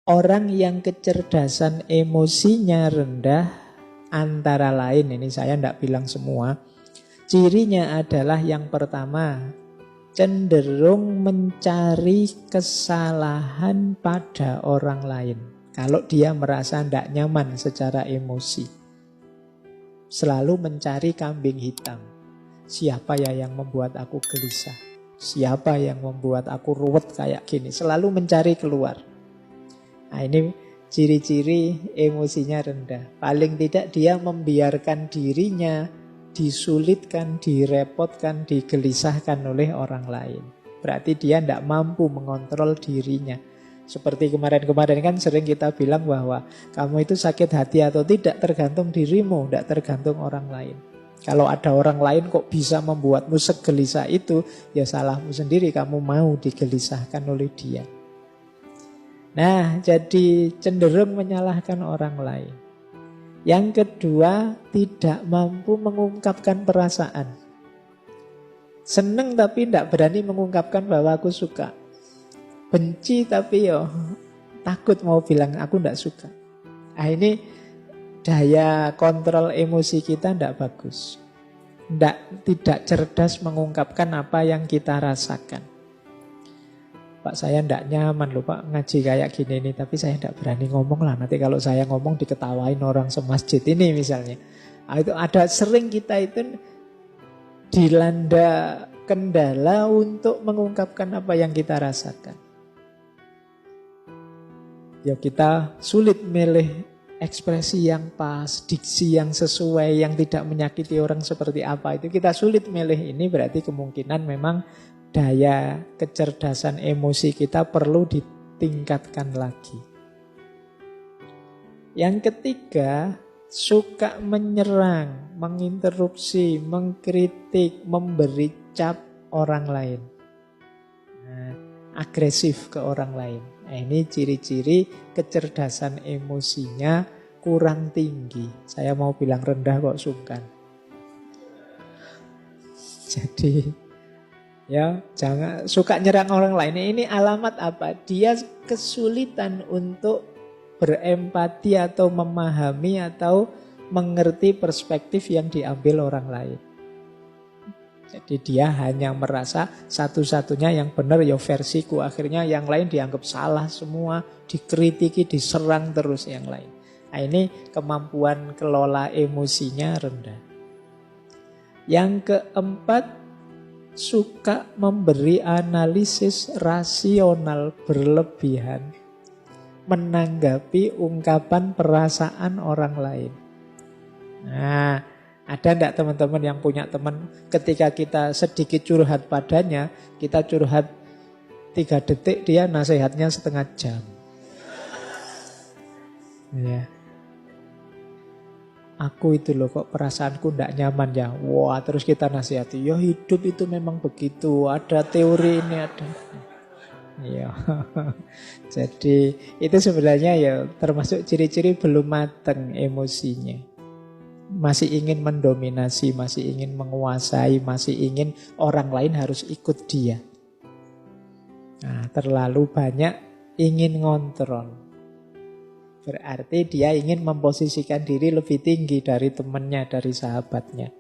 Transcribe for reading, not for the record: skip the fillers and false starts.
Orang yang kecerdasan emosinya rendah, antara lain, ini saya tidak bilang semua, cirinya adalah yang pertama, cenderung mencari kesalahan pada orang lain. Kalau dia merasa tidak nyaman secara emosi, selalu mencari kambing hitam. Siapa ya yang membuat aku gelisah? Siapa yang membuat aku ruwet kayak gini? Selalu mencari keluar. Nah, ini ciri-ciri emosinya rendah. Paling tidak dia membiarkan dirinya disulitkan, direpotkan, digelisahkan oleh orang lain. Berarti dia tidak mampu mengontrol dirinya. Seperti kemarin-kemarin kan sering kita bilang bahwa kamu itu sakit hati atau tidak tergantung dirimu, tidak tergantung orang lain. Kalau ada orang lain kok bisa membuatmu segelisah itu, ya salahmu sendiri, kamu mau digelisahkan oleh dia. Nah, jadi cenderung menyalahkan orang lain. Yang kedua, tidak mampu mengungkapkan perasaan. Seneng tapi tidak berani mengungkapkan bahwa aku suka. Benci tapi takut mau bilang aku tidak suka. Nah, ini daya kontrol emosi kita tidak bagus. Tidak cerdas mengungkapkan apa yang kita rasakan. Pak, saya tidak nyaman loh Pak ngaji kayak gini nih, tapi saya tidak berani ngomong lah. Nanti kalau saya ngomong diketawain orang semasjid ini misalnya. Nah, itu ada sering kita itu dilanda kendala untuk mengungkapkan apa yang kita rasakan. Ya kita sulit milih ekspresi yang pas, diksi yang sesuai, yang tidak menyakiti orang seperti apa. Itu kita sulit milih. Ini berarti kemungkinan memang daya kecerdasan emosi kita perlu ditingkatkan lagi. Yang ketiga, suka menyerang, menginterupsi, mengkritik, memberi cap orang lain. Nah, agresif ke orang lain. Nah, ini ciri-ciri kecerdasan emosinya kurang tinggi. Saya mau bilang rendah kok sungkan. Jadi ya, jangan suka nyerang orang lain. Ini alamat apa? Dia kesulitan untuk berempati atau memahami atau mengerti perspektif yang diambil orang lain. Jadi dia hanya merasa satu-satunya yang benar ya versiku. Akhirnya yang lain dianggap salah semua, dikritiki, diserang terus yang lain. Nah, ini kemampuan kelola emosinya rendah. Yang keempat, suka memberi analisis rasional berlebihan menanggapi ungkapan perasaan orang lain. Nah, ada enggak teman-teman yang punya teman ketika kita sedikit curhat padanya, kita curhat 3 detik, dia nasihatnya setengah jam. Ya. Aku itu loh kok perasaanku tidak nyaman ya. Wah, terus kita nasihati, ya hidup itu memang begitu, ada teori ini ada. Ya. Jadi itu sebenarnya ya termasuk ciri-ciri belum matang emosinya. Masih ingin mendominasi, masih ingin menguasai, masih ingin orang lain harus ikut dia. Nah, terlalu banyak ingin ngontrol. Berarti dia ingin memposisikan diri lebih tinggi dari temannya, dari sahabatnya.